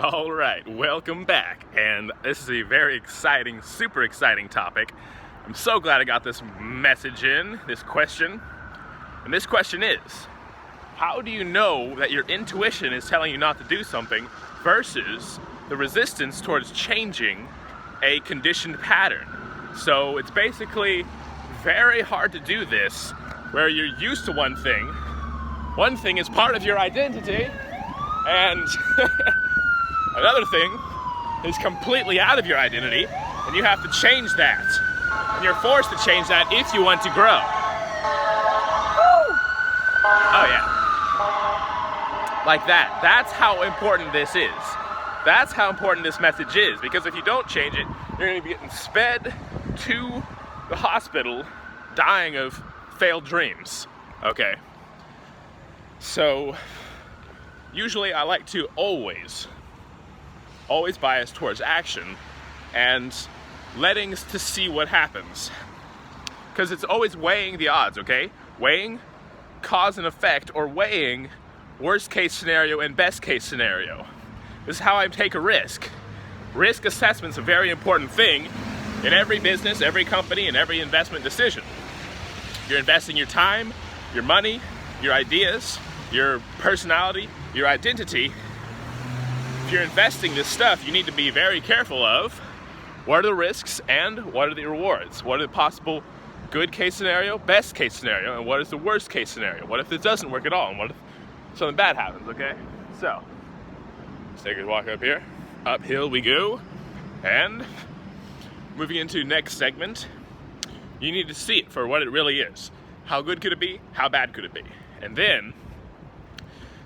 All right, welcome back. And this is a very exciting, super exciting topic. I'm so glad I got this message in, this question. And this question is, how do you know that your intuition is telling you not to do something versus the resistance towards changing a conditioned pattern? So it's basically very hard to do this where you're used to one thing. One thing is part of your identity, and another thing is completely out of your identity, and you have to change that. And you're forced to change that if you want to grow. Oh yeah. Like that. That's how important this is. That's how important this message is, because if you don't change it, you're going to be getting sped to the hospital dying of failed dreams. Okay. So usually I like to always bias towards action and letting to see what happens, because it's always weighing the odds. Okay, weighing cause and effect, or weighing worst case scenario and best case scenario. This is how I take a risk. Risk assessment is a very important thing in every business, every company, and every investment decision. You're investing your time, your money, your ideas, your personality, your identity. If you're investing this stuff, you need to be very careful of what are the risks and what are the rewards. What are the possible good case scenario, best case scenario, and what is the worst case scenario? What if it doesn't work at all? And what if something bad happens, okay? So, let's take a walk up here. Uphill we go. And moving into next segment, you need to see it for what it really is. How good could it be? How bad could it be? And then,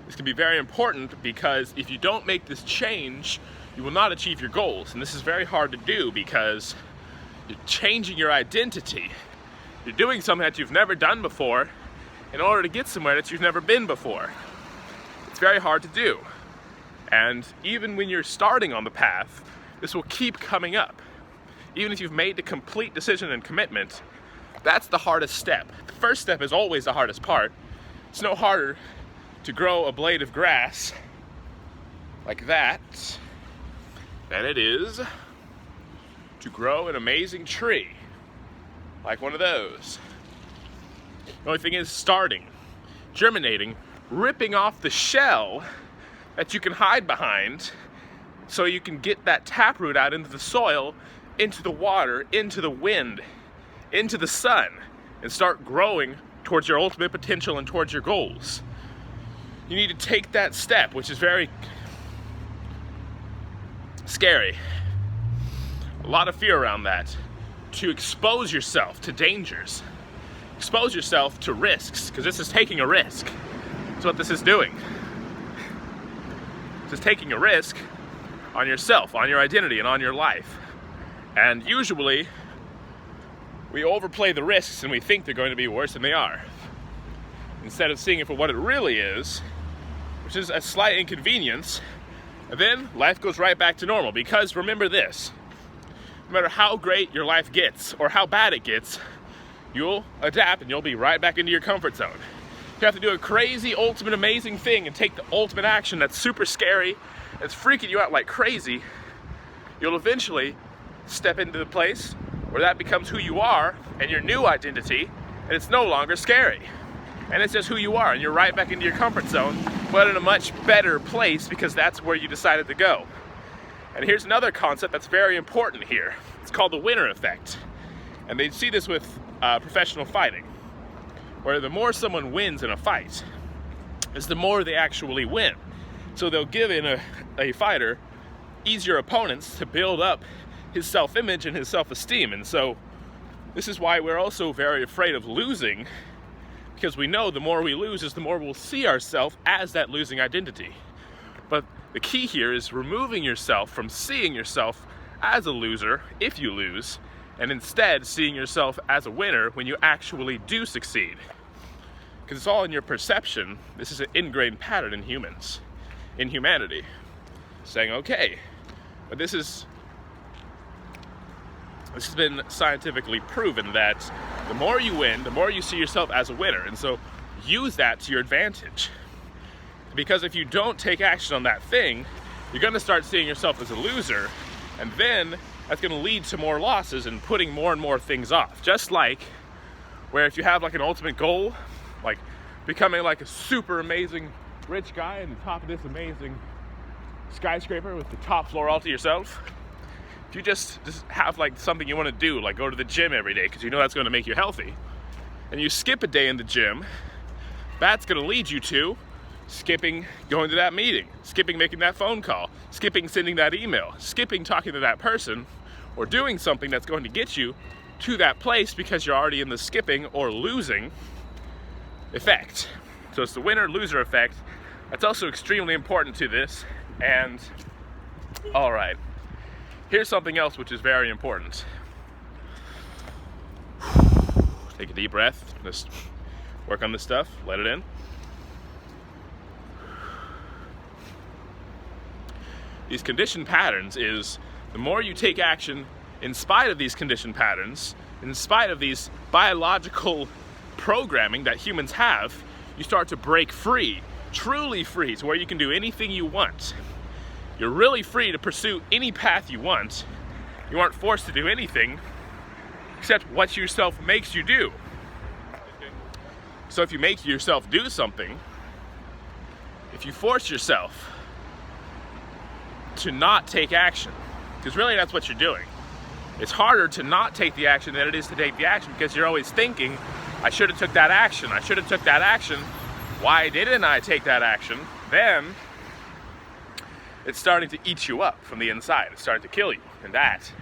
this can be very important, because if you don't make this change, you will not achieve your goals. And this is very hard to do because you're changing your identity. You're doing something that you've never done before in order to get somewhere that you've never been before. It's very hard to do. And even when you're starting on the path, this will keep coming up. Even if you've made the complete decision and commitment, that's the hardest step. The first step is always the hardest part. It's no harder to grow a blade of grass like that than it is to grow an amazing tree like one of those. The only thing is starting, germinating, ripping off the shell that you can hide behind so you can get that taproot out into the soil, into the water, into the wind, into the sun, and start growing towards your ultimate potential and towards your goals. You need to take that step, which is very scary. A lot of fear around that. To expose yourself to dangers. Expose yourself to risks, because this is taking a risk. That's what this is doing. This is taking a risk on yourself, on your identity, and on your life. And usually, we overplay the risks and we think they're going to be worse than they are, instead of seeing it for what it really is, which is a slight inconvenience, and then life goes right back to normal. Because remember this, no matter how great your life gets or how bad it gets, you'll adapt and you'll be right back into your comfort zone. You have to do a crazy, ultimate, amazing thing and take the ultimate action that's super scary, that's freaking you out like crazy. You'll eventually step into the place where that becomes who you are and your new identity, and it's no longer scary. And it's just who you are, and you're right back into your comfort zone, but in a much better place, because that's where you decided to go. And here's another concept that's very important here. It's called the winner effect. And they see this with professional fighting, where the more someone wins in a fight, is the more they actually win. So they'll give in a fighter easier opponents to build up his self-image and his self-esteem. And so this is why we're also very afraid of losing, because we know the more we lose is the more we'll see ourselves as that losing identity. But the key here is removing yourself from seeing yourself as a loser if you lose, and instead seeing yourself as a winner when you actually do succeed. Because it's all in your perception. This is an ingrained pattern in humans, in humanity, saying, okay, but this has been scientifically proven that the more you win, the more you see yourself as a winner. And so use that to your advantage. Because if you don't take action on that thing, you're going to start seeing yourself as a loser, and then that's going to lead to more losses and putting more and more things off. Just like where if you have like an ultimate goal, like becoming like a super amazing rich guy on the top of this amazing skyscraper with the top floor all to yourself, if you just have like something you want to do, like go to the gym every day because you know that's going to make you healthy, and you skip a day in the gym, that's going to lead you to skipping going to that meeting, skipping making that phone call, skipping sending that email, skipping talking to that person, or doing something that's going to get you to that place because you're already in the skipping or losing effect. So it's the winner-loser effect. That's also extremely important to this. And all right, here's something else which is very important. Take a deep breath, just work on this stuff, let it in. These conditioned patterns is the more you take action in spite of these conditioned patterns, in spite of these biological programming that humans have, you start to break free, truly free, to where you can do anything you want. You're really free to pursue any path you want. You aren't forced to do anything except what yourself makes you do. So if you make yourself do something, if you force yourself to not take action, because really that's what you're doing. It's harder to not take the action than it is to take the action, because you're always thinking, I should have took that action, I should have took that action, why didn't I take that action? Then it's starting to eat you up from the inside, it's starting to kill you, and that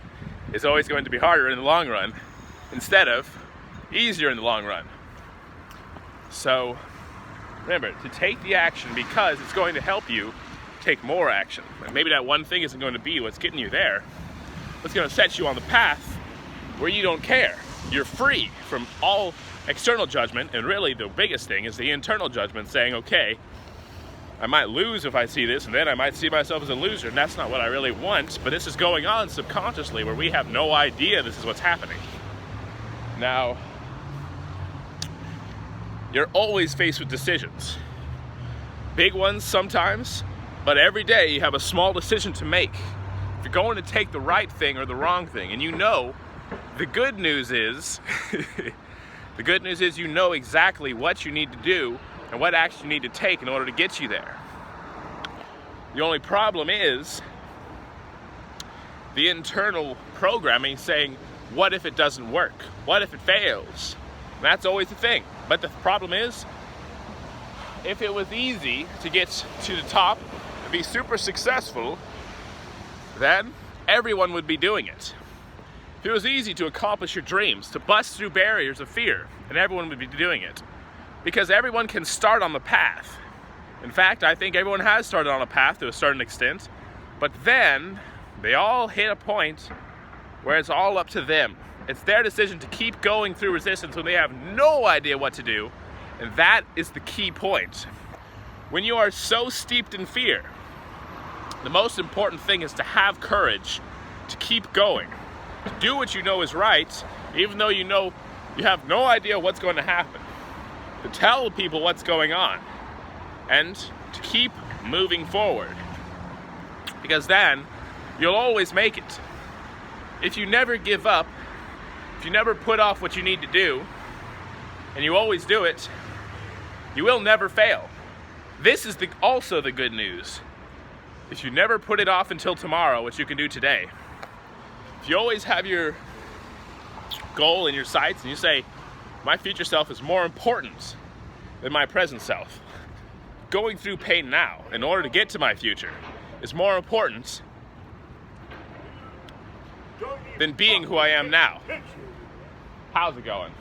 is always going to be harder in the long run instead of easier in the long run. So remember to take the action because it's going to help you take more action. And maybe that one thing isn't going to be what's getting you there. It's going to set you on the path where you don't care. You're free from all external judgment, and really the biggest thing is the internal judgment saying, okay, I might lose if I see this, and then I might see myself as a loser, and that's not what I really want, but this is going on subconsciously where we have no idea this is what's happening. Now, you're always faced with decisions. Big ones sometimes, but every day you have a small decision to make. If you're going to take the right thing or the wrong thing, and you know, the good news is, you know exactly what you need to do and what action you need to take in order to get you there. The only problem is the internal programming saying, what if it doesn't work? What if it fails? And that's always the thing. But the problem is, if it was easy to get to the top and be super successful, then everyone would be doing it. If it was easy to accomplish your dreams, to bust through barriers of fear, then everyone would be doing it. Because everyone can start on the path. In fact, I think everyone has started on a path to a certain extent, but then they all hit a point where it's all up to them. It's their decision to keep going through resistance when they have no idea what to do, and that is the key point. When you are so steeped in fear, the most important thing is to have courage, to keep going, to do what you know is right, even though you know you have no idea what's going to happen, to tell people what's going on, and to keep moving forward, because then you'll always make it. If you never give up, if you never put off what you need to do, and you always do it, you will never fail. This is also the good news. If you never put it off until tomorrow, which you can do today, if you always have your goal in your sights and you say, my future self is more important than my present self, going through pain now in order to get to my future is more important than being who I am now. How's it going?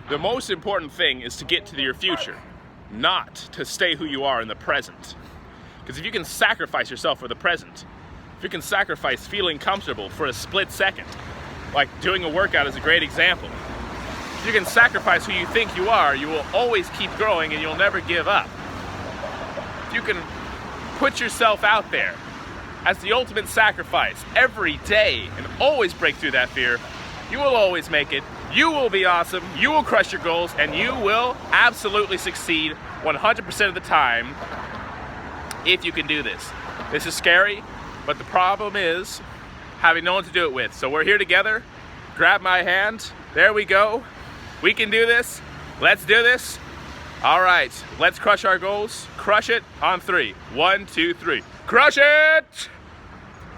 The most important thing is to get to your future, not to stay who you are in the present. Because if you can sacrifice yourself for the present, if you can sacrifice feeling comfortable for a split second, like doing a workout is a great example. If you can sacrifice who you think you are, you will always keep growing and you'll never give up. If you can put yourself out there as the ultimate sacrifice every day and always break through that fear, you will always make it. You will be awesome, you will crush your goals, and you will absolutely succeed 100% of the time if you can do this. This is scary, but the problem is having no one to do it with. So we're here together. Grab my hand. There we go. We can do this. Let's do this. All right, let's crush our goals. Crush it on 3. 1, 2, 3. Crush it!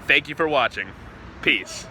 Thank you for watching. Peace.